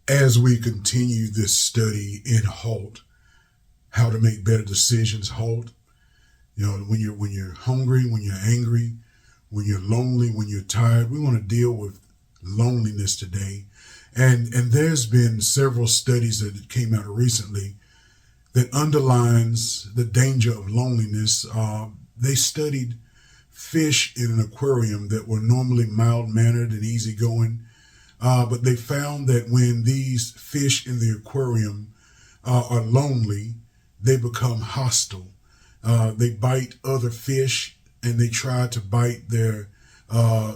As we continue this study in Halt, how to make better decisions, Halt. When you're hungry, when you're angry, when you're lonely, when you're tired, we want to deal with loneliness today. And there's been several studies that came out recently that underlines the danger of loneliness. They studied fish in an aquarium that were normally mild-mannered and easygoing, but they found that when these fish in the aquarium are lonely, they become hostile. They bite other fish and they try to bite their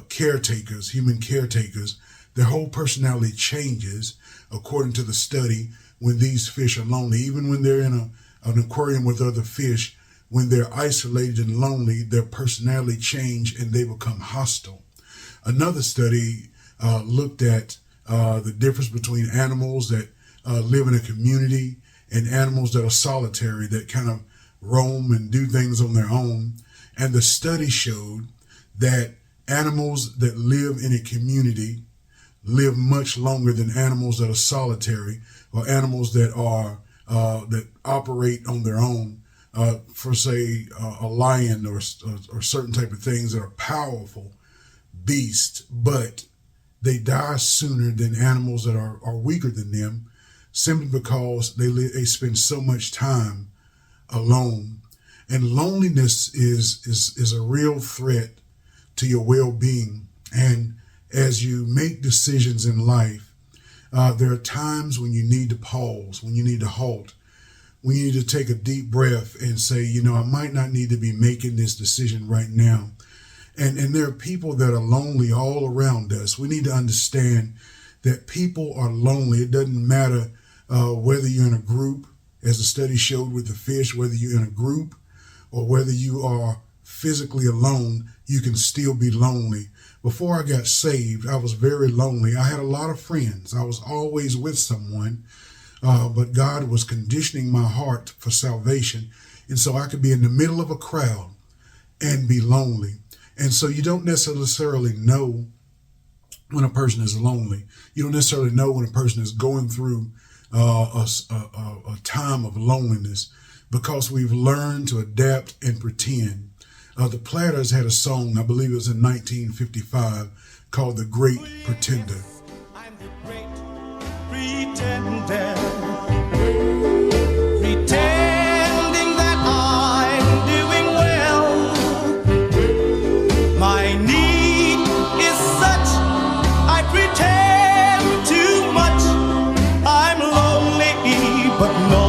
caretakers, human caretakers. Their whole personality changes according to the study when these fish are lonely. Even when they're in an aquarium with other fish, when they're isolated and lonely, their personality change and they become hostile. Another study looked at the difference between animals that live in a community and animals that are solitary, that kind of roam and do things on their own. And the study showed that animals that live in a community live much longer than animals that are solitary, or animals that are that operate on their own. For say a lion or certain type of things that are powerful beasts, but they die sooner than animals that are weaker than them, simply because they spend so much time alone. And loneliness is a real threat to your well-being. And as you make decisions in life, there are times when you need to pause, when you need to halt, when you need to take a deep breath and say, I might not need to be making this decision right now. And there are people that are lonely all around us. We need to understand that people are lonely. It doesn't matter whether you're in a group, as the study showed with the fish, whether you're in a group or whether you are physically alone, you can still be lonely. Before I got saved, I was very lonely. I had a lot of friends. I was always with someone, but God was conditioning my heart for salvation. And so I could be in the middle of a crowd and be lonely. And so you don't necessarily know when a person is lonely. You don't necessarily know when a person is going through a time of loneliness, because we've learned to adapt and pretend. The Platters had a song, I believe it was in 1955, called The Great Pretender. I'm the great pretender, pretending that I'm doing well. My need is such, I pretend too much. I'm lonely, but no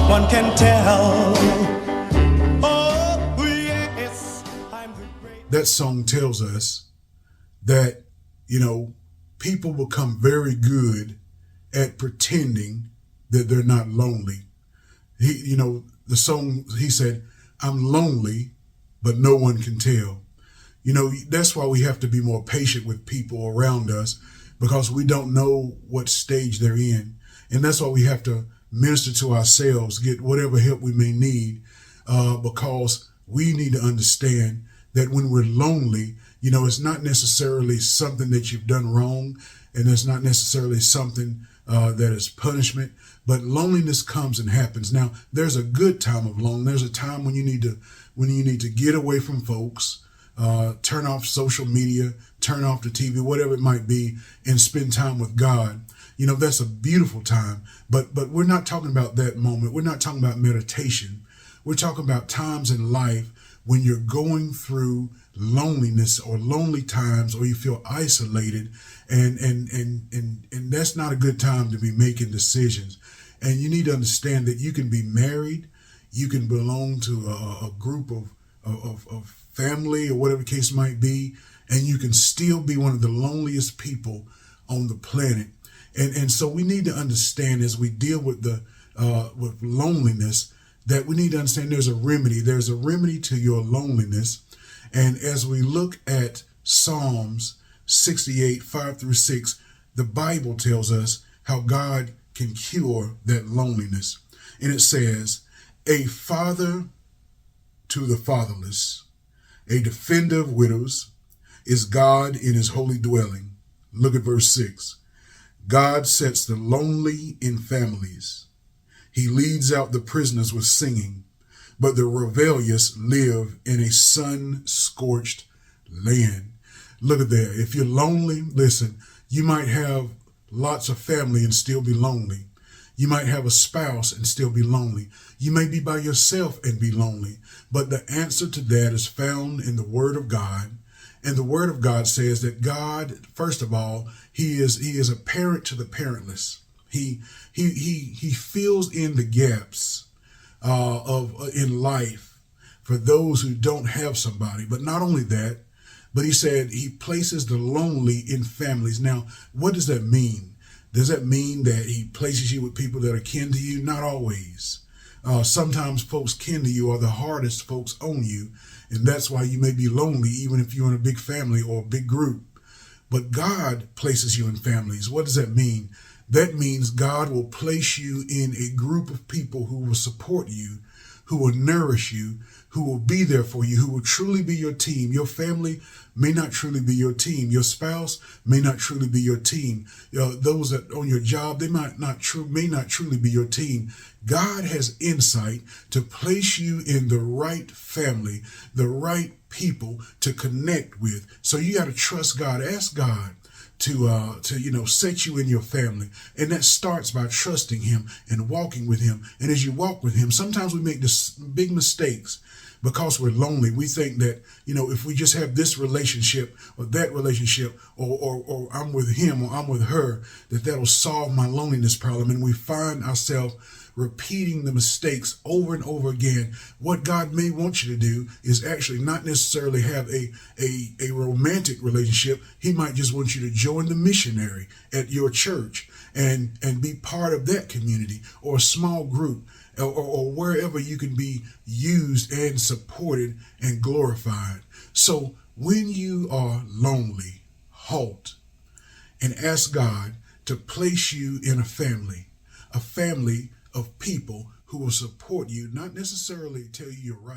one can tell. That song tells us that, people become very good at pretending that they're not lonely. The song, he said, I'm lonely, but no one can tell. That's why we have to be more patient with people around us, because we don't know what stage they're in. And that's why we have to minister to ourselves, get whatever help we may need, because we need to understand that when we're lonely, it's not necessarily something that you've done wrong, and it's not necessarily something that is punishment, but loneliness comes and happens. Now, there's a good time of loneliness. There's a time when you need to get away from folks, turn off social media, turn off the TV, whatever it might be, and spend time with God. That's a beautiful time, but we're not talking about that moment. We're not talking about meditation. We're talking about times in life when you're going through loneliness or lonely times, or you feel isolated, and that's not a good time to be making decisions. And you need to understand that you can be married, you can belong to a group of family or whatever the case might be, and you can still be one of the loneliest people on the planet. And so we need to understand, as we deal with with loneliness, that we need to understand there's a remedy. There's a remedy to your loneliness. And as we look at Psalms 68, 5-6, the Bible tells us how God can cure that loneliness. And it says, a father to the fatherless, a defender of widows, is God in his holy dwelling. Look at verse 6. God sets the lonely in families. He leads out the prisoners with singing, but the rebellious live in a sun-scorched land. Look at there. If you're lonely, listen, you might have lots of family and still be lonely. You might have a spouse and still be lonely. You may be by yourself and be lonely. But the answer to that is found in the Word of God. And the Word of God says that God, first of all, He is a parent to the parentless. He fills in the gaps in life for those who don't have somebody. But not only that, but He said He places the lonely in families. Now, what does that mean? Does that mean that He places you with people that are kin to you? Not always. Sometimes folks kin to you are the hardest folks on you, and that's why you may be lonely even if you're in a big family or a big group. But God places you in families. What does that mean? That means God will place you in a group of people who will support you, who will nourish you, who will be there for you, who will truly be your team. Your family may not truly be your team. Your spouse may not truly be your team. Those that on your job, they may not truly be your team. God has insight to place you in the right family, the right people to connect with. So you got to trust God. Ask God to set you in your family, and that starts by trusting Him and walking with Him. And as you walk with Him, sometimes we make this big mistakes because we're lonely. We think that if we just have this relationship or that relationship, or I'm with him or I'm with her, that'll solve my loneliness problem. And we find ourselves repeating the mistakes over and over again. What God may want you to do is actually not necessarily have a romantic relationship. He might just want you to join the missionary at your church and be part of that community or a small group or wherever you can be used and supported and glorified. So when you are lonely, halt and ask God to place you in a family of people who will support you, not necessarily tell you you're right.